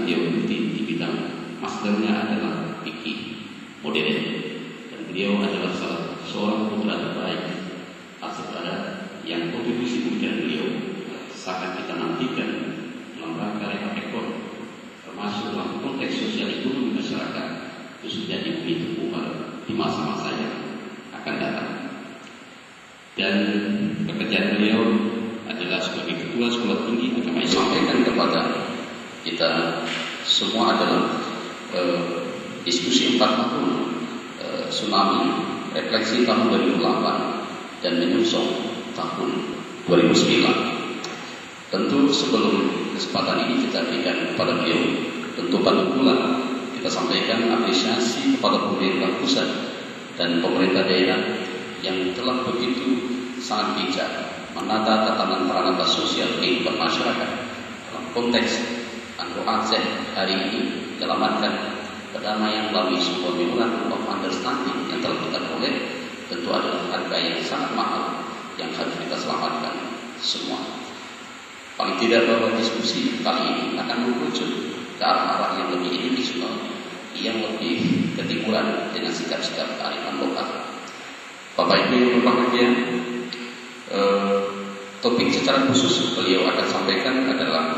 beliau ikuti di bidang masternya adalah fikih modern, dan beliau adalah seorang putra terbaik Aceh Barat yang kontribusi pemikiran beliau sangat kita nantikan dalam rangka rekor termasuk dalam konteks sosial ekonomi masyarakat khususnya di Bumi Tengkubar di masa-masa yang akan datang. Dan pekerjaan beliau adalah sebagai Ketua Sekolah Tinggi Agama Islam. Sampaikan kepada kita semua adalah diskusi 4 tahun tsunami, refleksi tahun 2008 dan menyusul tahun 2009. Tentu sebelum kesempatan ini kita berikan kepada beliau, tentu pada bulan kita sampaikan apresiasi kepada pemerintah pusat dan pemerintah daerah yang telah begitu sangat bijak menata tatanan peranata sosial kehidupan masyarakat dalam konteks Anglo Aceh hari ini menyelamatkan perdamaian melalui sebuah memorandum of understanding yang telah kita peroleh. Tentu adalah harga yang sangat mahal yang harus kita selamatkan semua. Paling tidak bahwa diskusi kali ini akan merujuk ke arah-arah yang lebih individual, yang lebih ketimuran dengan sikap-sikap kearifan lokal. Bapak Ibu yang berbahagia, topik secara khusus beliau akan sampaikan adalah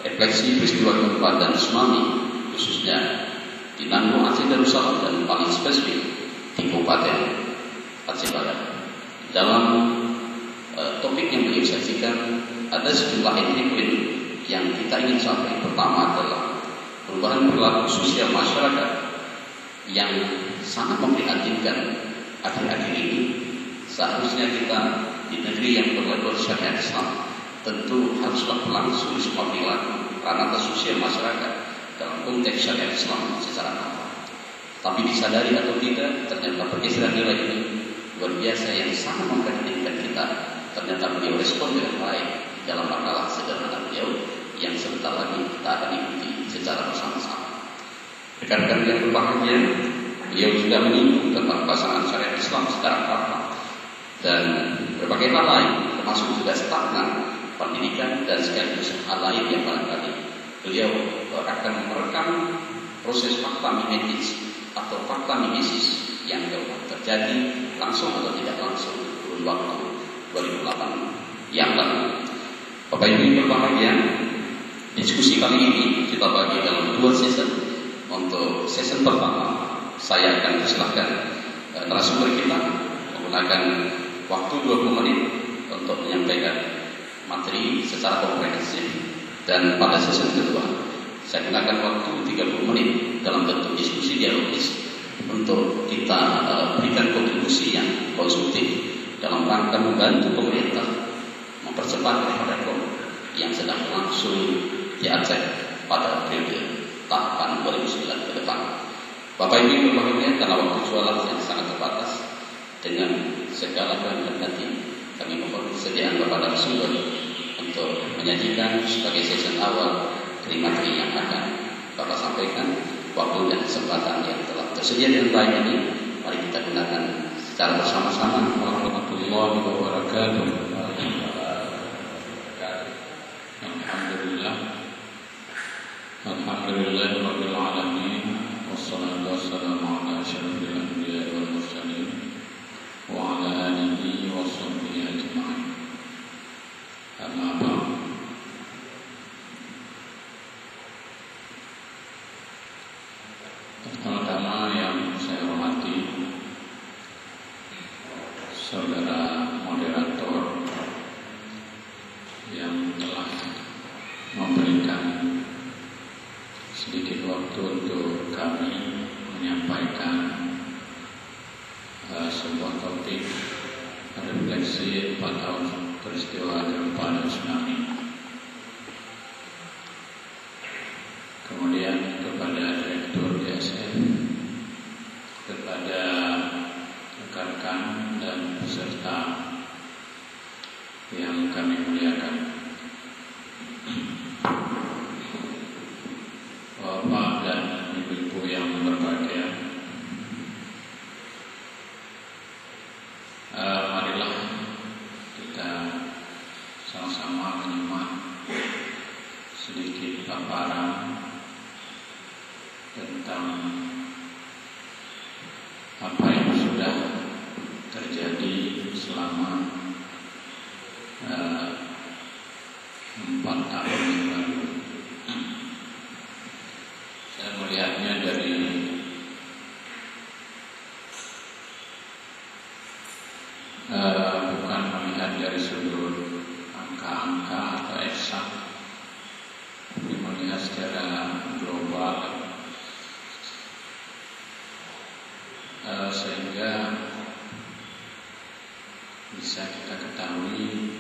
refleksi peristiwa gempa dan tsunami khususnya di Nanggung Aceh Darussalam dan paling spesifik di Kabupaten Aceh Barat. Dalam topik yang beliau sajikan ada sejumlah entry point yang kita ingin sampaikan. Pertama adalah perubahan perilaku sosial masyarakat yang sangat memprihatinkan akhir-akhir ini. Seharusnya kita di negeri yang berlabel syariat Islam tentu haruslah berlangsung semua perilaku ranah sosial masyarakat dalam konteks syariat Islam secara total. Tapi disadari atau tidak, ternyata pergeseran nilai ini luar biasa yang sangat memprihatinkan kita. Ternyata beliau respon dengan baik dalam makalah sederhana beliau yang sebentar lagi kita akan ikuti secara bersama-sama. Rekan-rekan yang berbahagia, beliau sudah menyinggung tentang pasangan syariat Islam secara total dan berbagai hal lain, termasuk juga stagnan pendidikan dan sekaligus hal lain yang barangkali beliau akan merekam proses fakta mimetis atau fakta mimesis yang terjadi langsung atau tidak langsung kurun waktu 2008 yang lalu. Bapak Ibu yang berbahagia, diskusi kali ini kita bagi dalam 2 season. Untuk season pertama, saya akan persilahkan narasumber kita menggunakan waktu 20 menit untuk menyampaikan materi secara komprehensif. Dan pada season kedua, saya gunakan waktu 30 menit dalam bentuk diskusi dialogis untuk kita berikan kontribusi yang konstruktif dalam rangka membantu pemerintah mempercepat reform yang sedang berlangsung di Aceh pada periode tahapan 2009 ke depan. Bapak Ibu yang berbahagia, karena waktu jualan yang sangat terbatas, dengan segala kehendak hati kami mohon kesediaan Bapak narasumber untuk menyajikan sebagai season awal dari materi yang akan Bapak sampaikan. Waktu dan kesempatan yang telah tersedia dengan baik ini, mari kita gunakan secara bersama-sama. Warahmatullahi wabarakatuh. Alhamdulillahirabbil alamin, wassalatu wassalamu ala asyrofil anbiya'i wal mursalin wa ala alihi wa sahbihi ajma'in. Amma ba'd. Pertama yang saya hormati saudara moderator yang telah memberikan sedikit waktu untuk kami menyampaikan sebuah topik refleksi 4 tahun peristiwa gempa dan tsunami. Kemudian kepada Direktur DSF, kepada rekan-rekan dan peserta yang kami muliakan, Bapak dan Ibu-ibu yang berbahagia, marilah kita sama-sama menyimak sedikit paparan tentang apa yang sudah terjadi selama 4 tahun yang lalu. Saya melihatnya dari bukan melihat dari sudut angka-angka atau eksak, tapi melihat secara global, sehingga bisa kita ketahui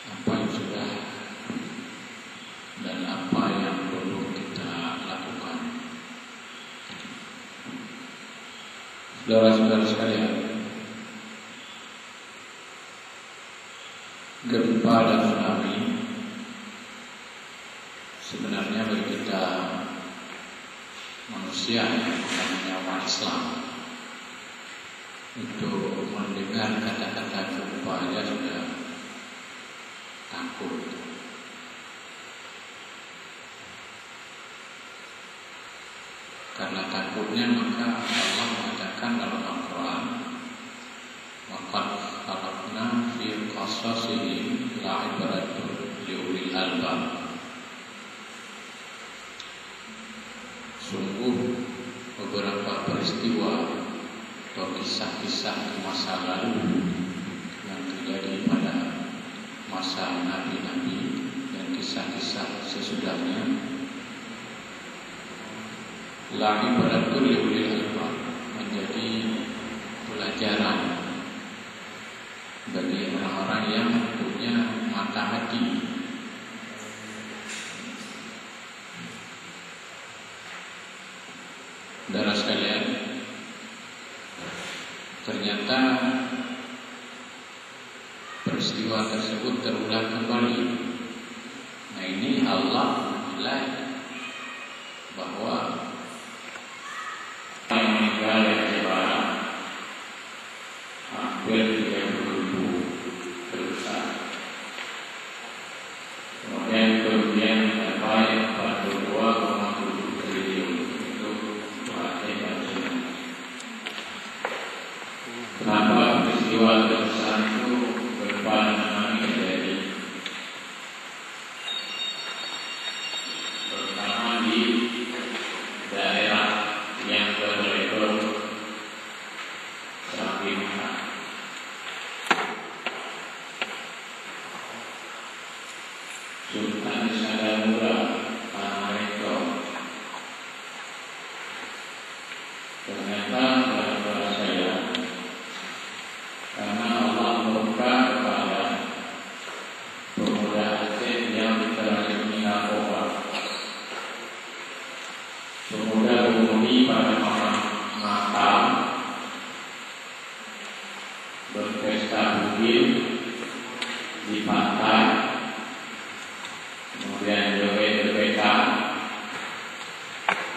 apa yang sudah dan apa yang perlu kita lakukan. Saudara-saudara sekalian, gempa dan tsunami sebenarnya bagi kita manusia yang bukan hanya umat Islam, untuk mendengar kata-kata gempa aja sudah takut. Karena takutnya maka Allah mengatakan dalam Al-Quran, "Waqad khalaqna fi qasasihim la'ibaratun liulil albab." Sungguh beberapa peristiwa atau kisah-kisah di masa lalu yang terjadi pada masa nabi-nabi dan kisah-kisah sesudahnya, la'ibaratun liulil albab, menjadi pelajaran bagi orang-orang yang punya mata hati. Saudara sekalian, ternyata peristiwa tersebut terulang kembali. Nah, ini Allah menilai bahwa yang meninggal yang sebarang hampir 30.000 dosa. Kemudian kerugian mencapai 42,7 triliun. Kenapa peristiwa terbesar itu berbarengan terjadi? Pertama di daerah yang berlabel Serafinah. Sultan Syarabura Paharito. Ternyata saudara saya, karena Allah membuka kepada pemuda Aceh yang diterazimi narkoba, pemuda penghuni pada malam Natal berpesta bugil di pantai, kemudian joget-jogetan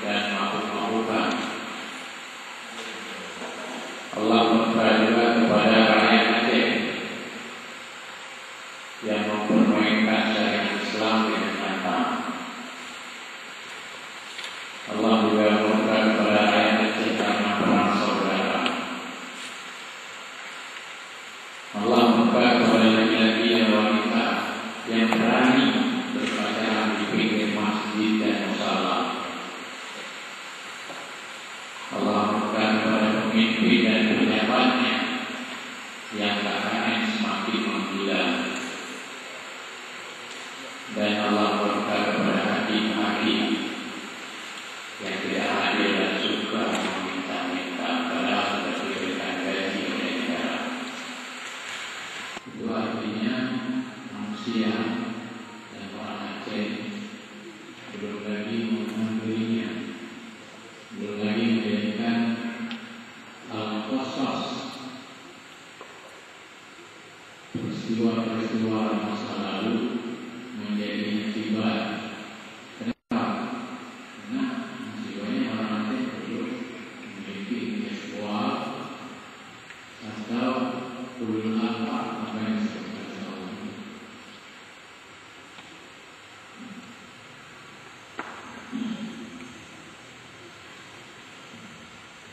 dan mabuk-mabukan. Allah membuka juga kepada rakyat Aceh yang mempermainkan syariat Islam dengan nyata. Allah juga membuka kepada rakyat Aceh karena perang saudara. Allah membuka kepada laki-laki dan wanita yang berani berpacaran di pinggir masjid dan musala. Allah membuka kepada pemimpin dan pejabatnya yang KKN semakin menggila. Dan Allah membuka kepada hakim-hakim yang tidak adil dan suka meminta-minta padahal sudah diberikan gaji oleh negara. Itu artinya manusia dan orang Aceh belum lagi mengambilinya, belum lagi menjadikan al-qasas, peristiwa-peristiwa masa lalu menjadi musibah. Kenapa? Karena musibahnya orang Aceh belum memiliki intelektual atau ulul albab, apa yang disebutkan Allah.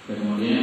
Kemudian